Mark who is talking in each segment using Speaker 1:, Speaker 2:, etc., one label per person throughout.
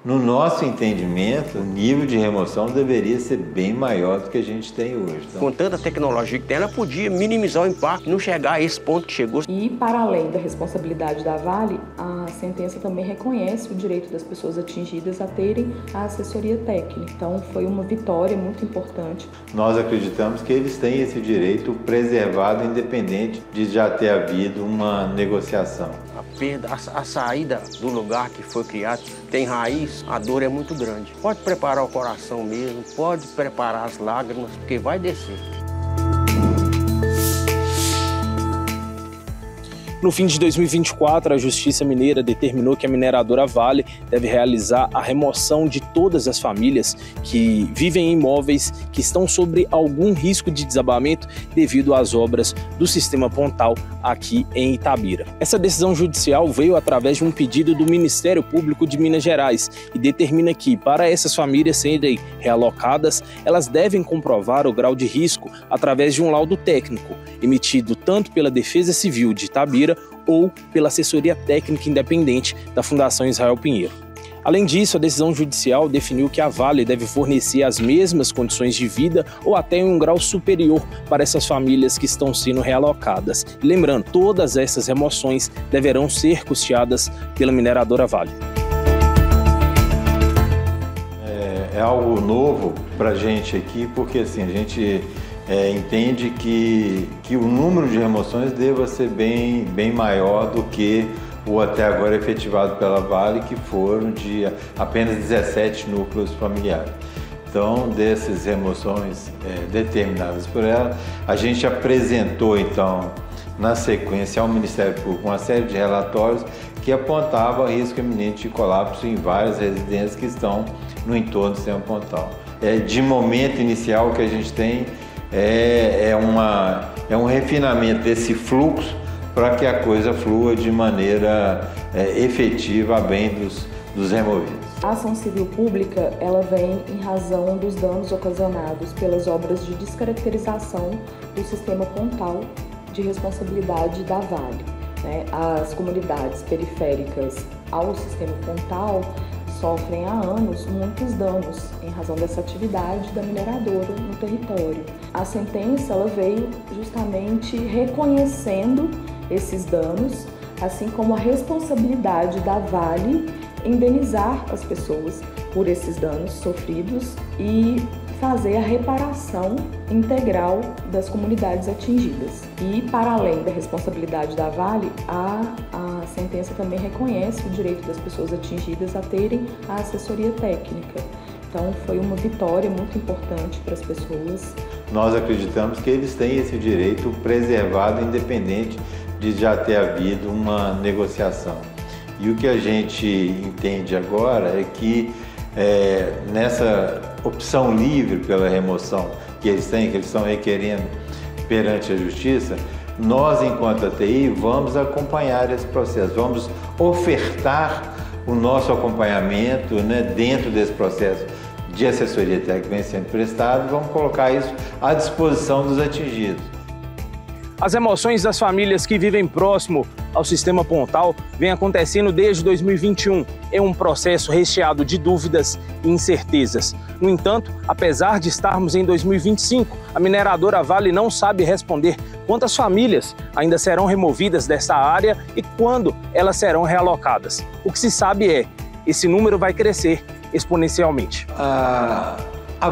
Speaker 1: No nosso entendimento, o nível de remoção deveria ser bem maior do que a gente tem hoje. Então,
Speaker 2: com tanta tecnologia que tem, ela podia minimizar o impacto, não chegar a esse ponto que chegou.
Speaker 3: E, para além da responsabilidade da Vale, a sentença também reconhece o direito das pessoas atingidas a terem a assessoria técnica. Então, foi uma vitória muito importante.
Speaker 1: Nós acreditamos que eles têm esse direito preservado, independente de já ter havido uma negociação.
Speaker 2: A perda, a saída do lugar que foi criado tem raiz, a dor é muito grande. Pode preparar o coração mesmo, pode preparar as lágrimas, porque vai descer.
Speaker 4: No fim de 2024, a Justiça Mineira determinou que a mineradora Vale deve realizar a remoção de todas as famílias que vivem em imóveis que estão sob algum risco de desabamento devido às obras do sistema Pontal aqui em Itabira. Essa decisão judicial veio através de um pedido do Ministério Público de Minas Gerais e determina que, para essas famílias serem realocadas, elas devem comprovar o grau de risco através de um laudo técnico, emitido tanto pela Defesa Civil de Itabira ou pela assessoria técnica independente da Fundação Israel Pinheiro. Além disso, a decisão judicial definiu que a Vale deve fornecer as mesmas condições de vida ou até em um grau superior para essas famílias que estão sendo realocadas. E lembrando, todas essas remoções deverão ser custeadas pela mineradora Vale.
Speaker 1: É algo novo para a gente aqui, porque assim, a gente entende que o número de remoções deva ser bem maior do que o até agora efetivado pela Vale, que foram de apenas 17 núcleos familiares. Então, dessas remoções determinadas por ela, a gente apresentou, então, na sequência ao Ministério Público uma série de relatórios que apontavam risco iminente de colapso em várias residências que estão no entorno do sistema Pontal. De momento inicial, o que a gente tem é um refinamento desse fluxo para que a coisa flua de maneira efetiva a bem dos removidos.
Speaker 3: A ação civil pública ela vem em razão dos danos ocasionados pelas obras de descaracterização do sistema Pontal de responsabilidade da Vale. As comunidades periféricas ao sistema Pontal sofrem há anos muitos danos em razão dessa atividade da mineradora no território. A sentença ela veio justamente reconhecendo esses danos, assim como a responsabilidade da Vale em indenizar as pessoas por esses danos sofridos e fazer a reparação integral das comunidades atingidas. E, para além da responsabilidade da Vale, a sentença também reconhece o direito das pessoas atingidas a terem a assessoria técnica. Então, foi uma vitória muito importante para as pessoas.
Speaker 1: Nós acreditamos que eles têm esse direito preservado, independente de já ter havido uma negociação. E o que a gente entende agora é que nessa opção livre pela remoção que eles têm, que eles estão requerendo perante a Justiça, nós, enquanto ATI, vamos acompanhar esse processo, vamos ofertar o nosso acompanhamento dentro desse processo de assessoria técnica que vem sendo prestado, vamos colocar isso à disposição dos atingidos.
Speaker 4: As remoções das famílias que vivem próximo ao sistema Pontal vem acontecendo desde 2021. É um processo recheado de dúvidas e incertezas. No entanto, apesar de estarmos em 2025, a mineradora Vale não sabe responder quantas famílias ainda serão removidas dessa área e quando elas serão realocadas. O que se sabe é que esse número vai crescer exponencialmente.
Speaker 1: A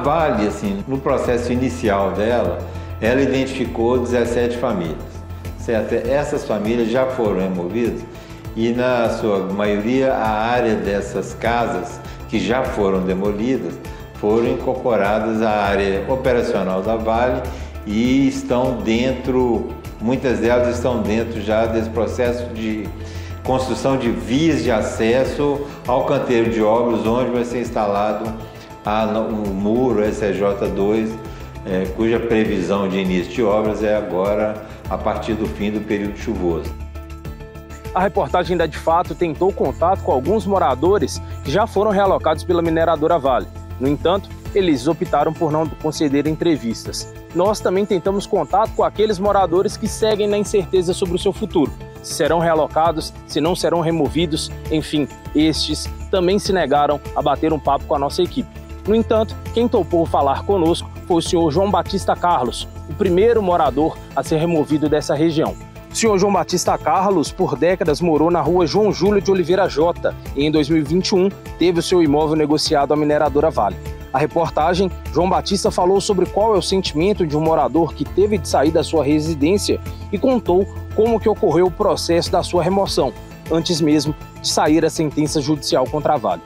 Speaker 1: Vale, assim, no processo inicial dela, ela identificou 17 famílias, certo? Essas famílias já foram removidas e, na sua maioria, a área dessas casas que já foram demolidas foram incorporadas à área operacional da Vale e estão dentro, muitas delas estão dentro já desse processo de construção de vias de acesso ao canteiro de obras, onde vai ser instalado o muro SJ2, cuja previsão de início de obras é agora a partir do fim do período chuvoso.
Speaker 4: A reportagem da De Fato tentou contato com alguns moradores que já foram realocados pela mineradora Vale. No entanto, eles optaram por não conceder entrevistas. Nós também tentamos contato com aqueles moradores que seguem na incerteza sobre o seu futuro. se serão realocados, se não serão removidos, enfim, estes também se negaram a bater um papo com a nossa equipe. No entanto, quem topou falar conosco foi o senhor João Batista Carlos, o primeiro morador a ser removido dessa região. O senhor João Batista Carlos, por décadas, morou na rua João Júlio de Oliveira Jota e em 2021 teve o seu imóvel negociado à mineradora Vale. A reportagem, João Batista falou sobre qual é o sentimento de um morador que teve de sair da sua residência e contou como que ocorreu o processo da sua remoção, antes mesmo de sair a sentença judicial contra a Vale.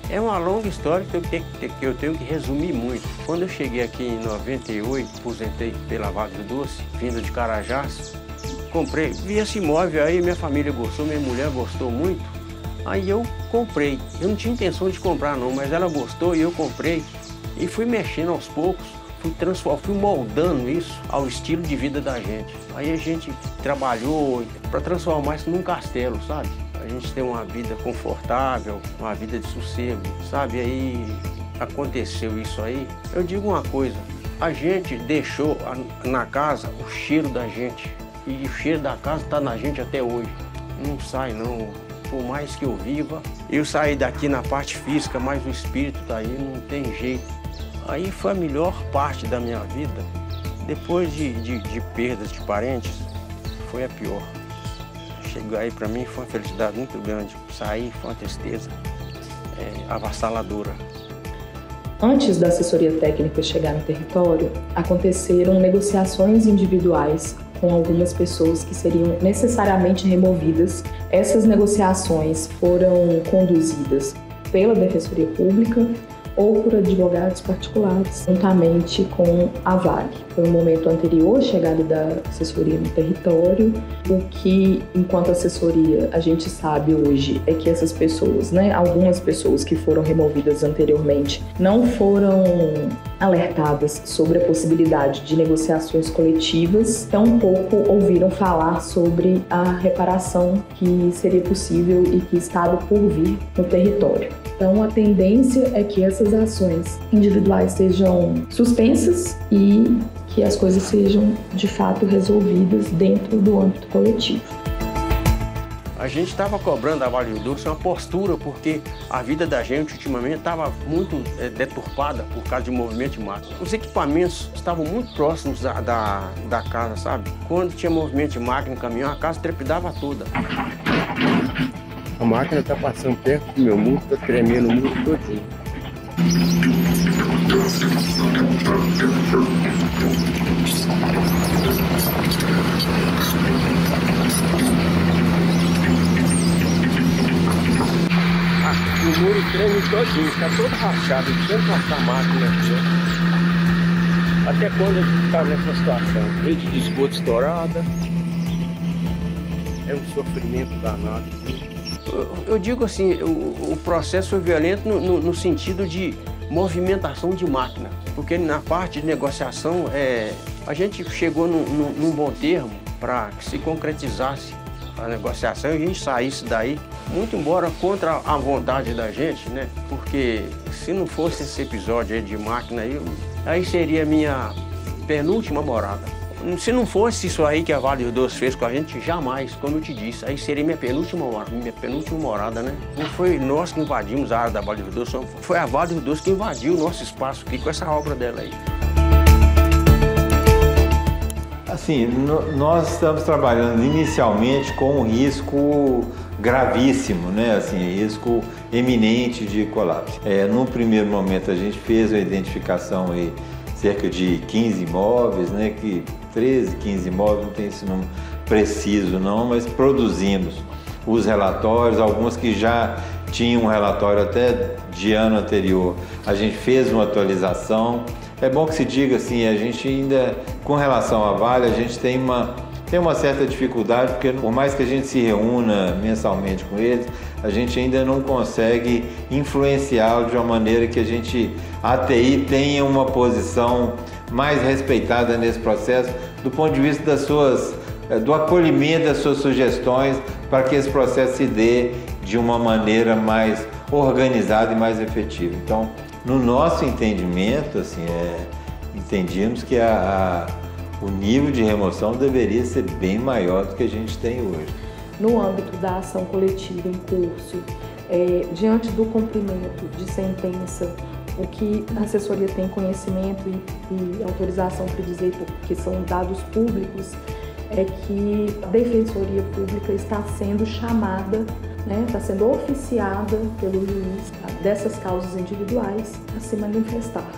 Speaker 2: É uma longa história que eu tenho que resumir muito. Quando eu cheguei aqui em 98, aposentei pela Vale do Doce, vindo de Carajás, comprei, vi esse imóvel aí, minha família gostou, minha mulher gostou muito, aí eu comprei. Eu não tinha intenção de comprar não, mas ela gostou e eu comprei. E fui mexendo aos poucos, fui moldando isso ao estilo de vida da gente. Aí a gente trabalhou para transformar isso num castelo, sabe? A gente tem uma vida confortável, uma vida de sossego, sabe? Aí aconteceu isso aí. Eu digo uma coisa, a gente deixou na casa o cheiro da gente. E o cheiro da casa está na gente até hoje. Não sai não, por mais que eu viva. Eu saí daqui na parte física, mas o espírito está aí, não tem jeito. Aí foi a melhor parte da minha vida. Depois de perdas de parentes, foi a pior. Chegar aí para mim foi uma felicidade muito grande. Sair foi uma tristeza avassaladora.
Speaker 3: Antes da assessoria técnica chegar no território, aconteceram negociações individuais com algumas pessoas que seriam necessariamente removidas. Essas negociações foram conduzidas pela Defensoria Pública ou por advogados particulares, juntamente com a Vale. Foi um momento anterior à chegada da assessoria no território. O que, enquanto assessoria, a gente sabe hoje é que essas pessoas, algumas pessoas que foram removidas anteriormente, não foram alertadas sobre a possibilidade de negociações coletivas, tampouco ouviram falar sobre a reparação que seria possível e que estava por vir no território. Então, a tendência é que essas ações individuais sejam suspensas e que as coisas sejam, de fato, resolvidas dentro do âmbito coletivo.
Speaker 2: A gente estava cobrando a Vale do Doce uma postura, porque a vida da gente ultimamente estava muito deturpada por causa de movimento de máquina. Os equipamentos estavam muito próximos da casa, sabe? Quando tinha movimento de máquina no caminhão, a casa trepidava toda. A máquina está passando perto do meu muro, está tremendo o muro todinho. O muro treme todinho, está todo rachado, de tanto passar a máquina aqui, ó. Até quando a gente está nessa situação? Rede de esgoto estourada, é um sofrimento danado. Eu digo assim, o processo foi violento no sentido de movimentação de máquina, porque na parte de negociação a gente chegou num bom termo para que se concretizasse a negociação e a gente saísse daí, muito embora contra a vontade da gente, né? Porque se não fosse esse episódio aí de máquina aí seria a minha penúltima morada. Se não fosse isso aí que a Vale do Doce fez com a gente, jamais, como eu te disse, aí seria minha penúltima morada, né? Não foi nós que invadimos a área da Vale do Doce, foi a Vale do Doce que invadiu o nosso espaço aqui com essa obra dela aí.
Speaker 1: Assim, nós estamos trabalhando inicialmente com um risco gravíssimo, né? Assim, risco eminente de colapso. No primeiro momento a gente fez uma identificação aí, cerca de 15 imóveis, né? Que 13, 15 imóveis, não tem esse número preciso não, mas produzimos os relatórios, alguns que já tinham um relatório até de ano anterior, a gente fez uma atualização. É bom que se diga assim, a gente ainda, com relação à Vale, a gente tem uma certa dificuldade, porque por mais que a gente se reúna mensalmente com eles, a gente ainda não consegue influenciá-los de uma maneira que a TI tenha uma posição mais respeitada nesse processo, do ponto de vista do acolhimento das suas sugestões, para que esse processo se dê de uma maneira mais organizada e mais efetiva. Então, no nosso entendimento, assim, entendíamos que o nível de remoção deveria ser bem maior do que a gente tem hoje.
Speaker 3: no âmbito da ação coletiva em curso, diante do cumprimento de sentença, o que a assessoria tem conhecimento e autorização para dizer, porque são dados públicos, é que a Defensoria Pública está sendo chamada, está sendo oficiada pelo juiz dessas causas individuais a se manifestar,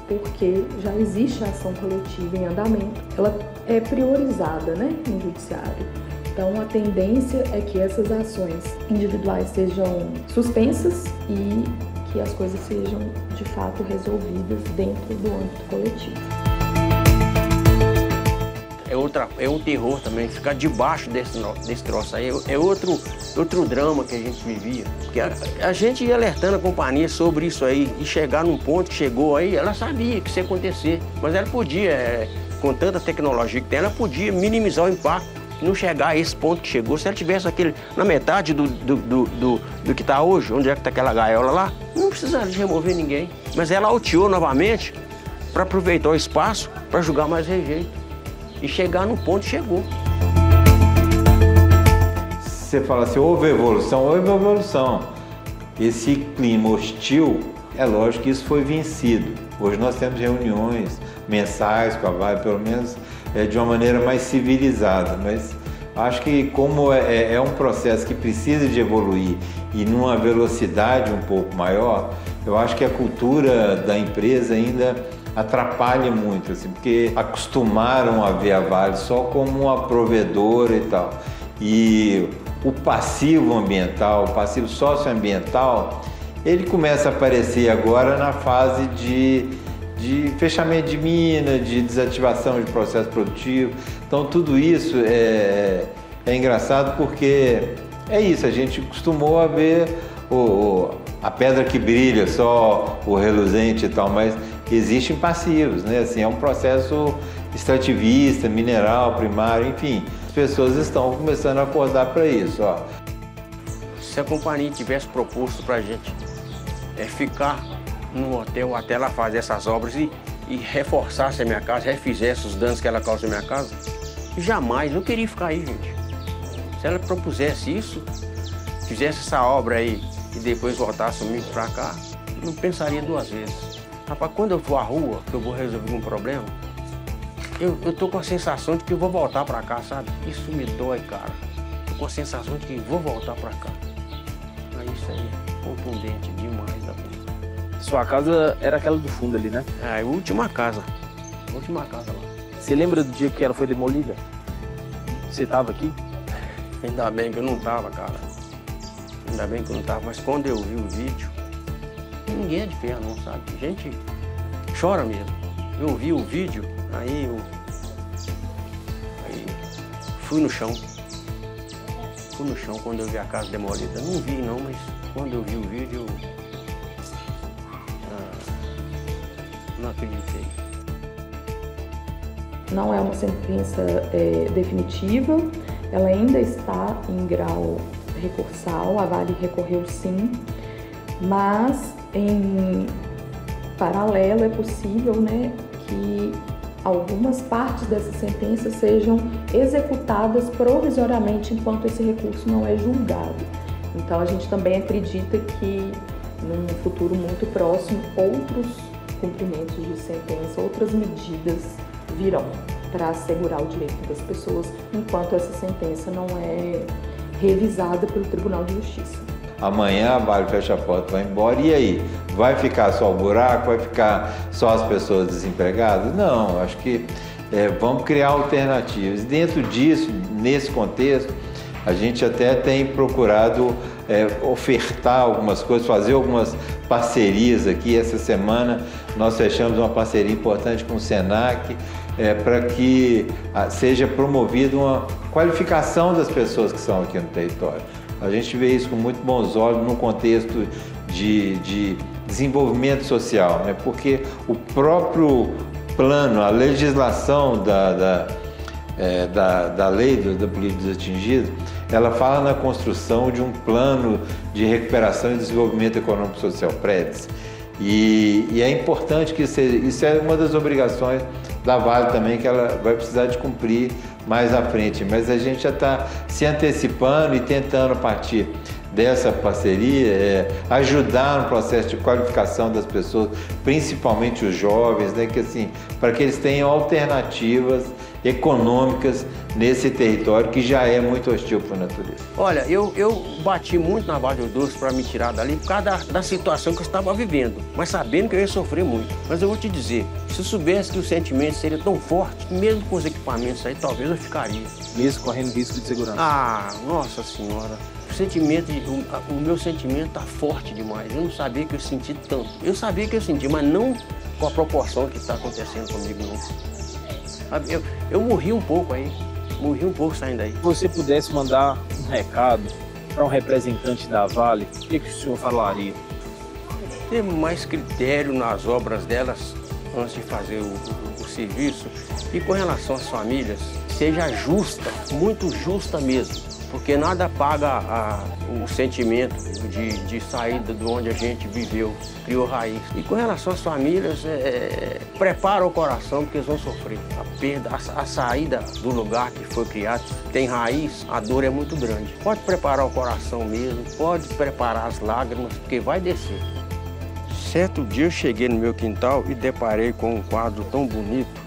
Speaker 3: porque já existe a ação coletiva em andamento, ela é priorizada no judiciário. Então, a tendência é que essas ações individuais sejam suspensas e que as coisas sejam, de fato, resolvidas dentro do âmbito coletivo.
Speaker 2: É um terror também, ficar debaixo desse troço aí. É outro drama que a gente vivia. Porque a gente ia alertando a companhia sobre isso aí e chegar num ponto que chegou aí, ela sabia que isso ia acontecer. Mas ela podia, com tanta tecnologia que tem, ela podia minimizar o impacto. Não chegar a esse ponto que chegou. Se ela tivesse na metade do que está hoje, onde é que está aquela gaiola lá, não precisaria de remover ninguém. Mas ela alteou novamente para aproveitar o espaço para jogar mais rejeito. E chegar no ponto que chegou.
Speaker 1: Você fala assim, houve evolução. Esse clima hostil, é lógico que isso foi vencido. Hoje nós temos reuniões mensais com a Vale, pelo menos de uma maneira mais civilizada, mas acho que como é um processo que precisa de evoluir e numa velocidade um pouco maior, eu acho que a cultura da empresa ainda atrapalha muito, assim, porque acostumaram a ver a Vale só como uma provedora e tal. E o passivo ambiental, o passivo socioambiental, ele começa a aparecer agora na fase de fechamento de mina, de desativação de processo produtivo. Então tudo isso é engraçado porque é isso, a gente costumou a ver a pedra que brilha, só o reluzente e tal, mas existem passivos, Assim, é um processo extrativista, mineral, primário, enfim. As pessoas estão começando a acordar para isso,
Speaker 2: Se a companhia tivesse proposto para a gente ficar no hotel até ela fazer essas obras e reforçasse a minha casa, refizesse os danos que ela causou na minha casa, jamais, não queria ficar aí, gente. Se ela propusesse isso, fizesse essa obra aí e depois voltasse comigo para cá, não pensaria duas vezes. Rapaz, quando eu vou à rua, que eu vou resolver um problema, eu tô com a sensação de que eu vou voltar para cá, sabe? Isso me dói, cara. Tô com a sensação de que vou voltar para cá. Mas isso aí é contundente demais da coisa.
Speaker 4: Sua casa era aquela do fundo ali, né?
Speaker 2: É, a última casa. A última casa lá.
Speaker 4: Você lembra do dia que ela foi demolida? Você estava aqui?
Speaker 2: Ainda bem que eu não tava, cara. Ainda bem que eu não tava. Mas quando eu vi o vídeo, ninguém é de ferro não, sabe? A gente chora mesmo. Eu vi o vídeo, aí fui no chão. Fui no chão quando eu vi a casa demolida. Não vi não, mas quando eu vi o vídeo, não acreditei.
Speaker 3: Não é uma sentença definitiva, ela ainda está em grau recursal, a Vale recorreu sim, mas em paralelo é possível, que algumas partes dessa sentença sejam executadas provisoriamente enquanto esse recurso não é julgado. Então a gente também acredita que num futuro muito próximo outros cumprimentos de sentença, outras medidas virão para assegurar o direito das pessoas enquanto essa sentença não é revisada pelo Tribunal de Justiça.
Speaker 1: Amanhã a Vale fecha a porta, vai embora, e aí? Vai ficar só o buraco? Vai ficar só as pessoas desempregadas? Não, acho que vamos criar alternativas. Dentro disso, nesse contexto, a gente até tem procurado ofertar algumas coisas, fazer algumas parcerias aqui. Essa semana nós fechamos uma parceria importante com o Senac para que seja promovida uma qualificação das pessoas que estão aqui no território. A gente vê isso com muito bons olhos no contexto de desenvolvimento social, porque o próprio plano, a legislação da lei da política dos atingidos, ela fala na construção de um plano de recuperação e desenvolvimento econômico social, PREDES. E é importante que isso é uma das obrigações da Vale também, que ela vai precisar de cumprir mais à frente, mas a gente já está se antecipando e tentando, a partir dessa parceria, ajudar no processo de qualificação das pessoas, principalmente os jovens, né, que assim, para que eles tenham alternativas econômicas nesse território que já é muito hostil para a natureza.
Speaker 2: Olha, eu bati muito na Vale do Doce para me tirar dali por causa da situação que eu estava vivendo, mas sabendo que eu ia sofrer muito. Mas eu vou te dizer, se eu soubesse que o sentimento seria tão forte, mesmo com os equipamentos aí, talvez eu ficaria.
Speaker 4: Mesmo correndo risco de segurança?
Speaker 2: Ah, nossa senhora. O meu sentimento está forte demais. Eu não sabia que eu senti tanto. Eu sabia que eu senti, mas não com a proporção que está acontecendo comigo, não. Eu morri um pouco aí. Morri um pouco saindo daí.
Speaker 4: Se você pudesse mandar um recado para um representante da Vale, o que o senhor falaria?
Speaker 2: Ter mais critério nas obras delas antes de fazer o serviço. E com relação às famílias, seja justa, muito justa mesmo. Porque nada paga o sentimento de saída de onde a gente viveu, criou raiz. E com relação às famílias, prepara o coração, porque eles vão sofrer. A perda, a saída do lugar que foi criado tem raiz, a dor é muito grande. Pode preparar o coração mesmo, pode preparar as lágrimas, porque vai descer. Certo dia eu cheguei no meu quintal e deparei com um quadro tão bonito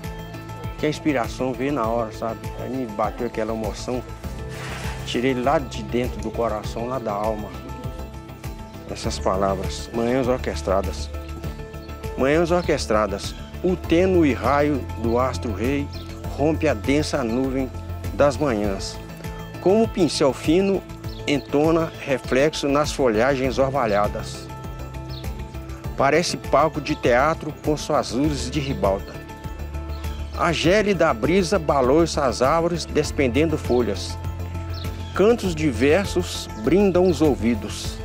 Speaker 2: que a inspiração veio na hora, sabe? Aí me bateu aquela emoção. Tirei lá de dentro do coração, lá da alma, essas palavras, manhãs orquestradas. Manhãs orquestradas, o tênue raio do astro-rei rompe a densa nuvem das manhãs. Como o pincel fino entona reflexo nas folhagens orvalhadas. Parece palco de teatro com suas luzes de ribalta. A gélida brisa balouça as árvores despendendo folhas. Cantos diversos brindam os ouvidos.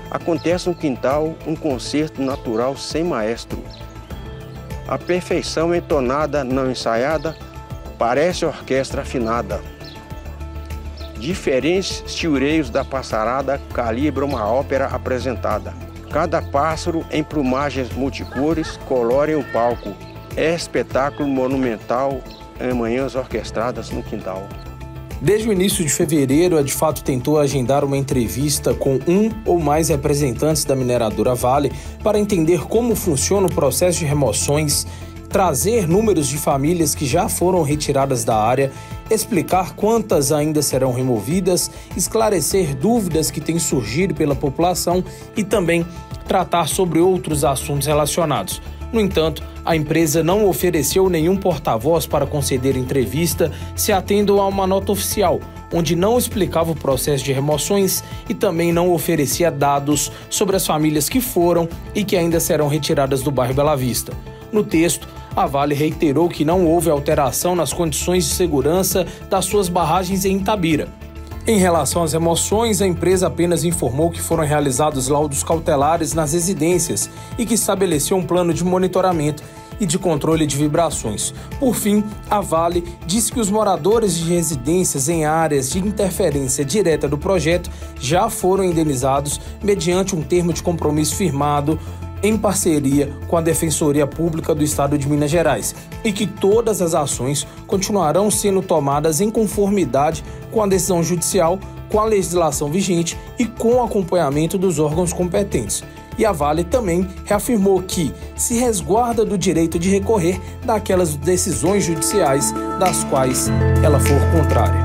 Speaker 2: Acontece no quintal um concerto natural sem maestro. A perfeição entonada, não ensaiada, parece orquestra afinada. Diferentes tiureios da passarada calibram uma ópera apresentada. Cada pássaro em plumagens multicores colorem o palco. É espetáculo monumental em manhãs orquestradas no quintal.
Speaker 4: Desde o início de fevereiro, a De Fato tentou agendar uma entrevista com um ou mais representantes da mineradora Vale para entender como funciona o processo de remoções, trazer números de famílias que já foram retiradas da área, explicar quantas ainda serão removidas, esclarecer dúvidas que têm surgido pela população e também tratar sobre outros assuntos relacionados. No entanto, a empresa não ofereceu nenhum porta-voz para conceder entrevista, se atendo a uma nota oficial, onde não explicava o processo de remoções e também não oferecia dados sobre as famílias que foram e que ainda serão retiradas do bairro Bela Vista. No texto, a Vale reiterou que não houve alteração nas condições de segurança das suas barragens em Itabira. Em relação às remoções, a empresa apenas informou que foram realizados laudos cautelares nas residências e que estabeleceu um plano de monitoramento e de controle de vibrações. Por fim, a Vale disse que os moradores de residências em áreas de interferência direta do projeto já foram indenizados mediante um termo de compromisso firmado em parceria com a Defensoria Pública do Estado de Minas Gerais e que todas as ações continuarão sendo tomadas em conformidade com a decisão judicial, com a legislação vigente e com o acompanhamento dos órgãos competentes. E a Vale também reafirmou que se resguarda do direito de recorrer daquelas decisões judiciais das quais ela for contrária.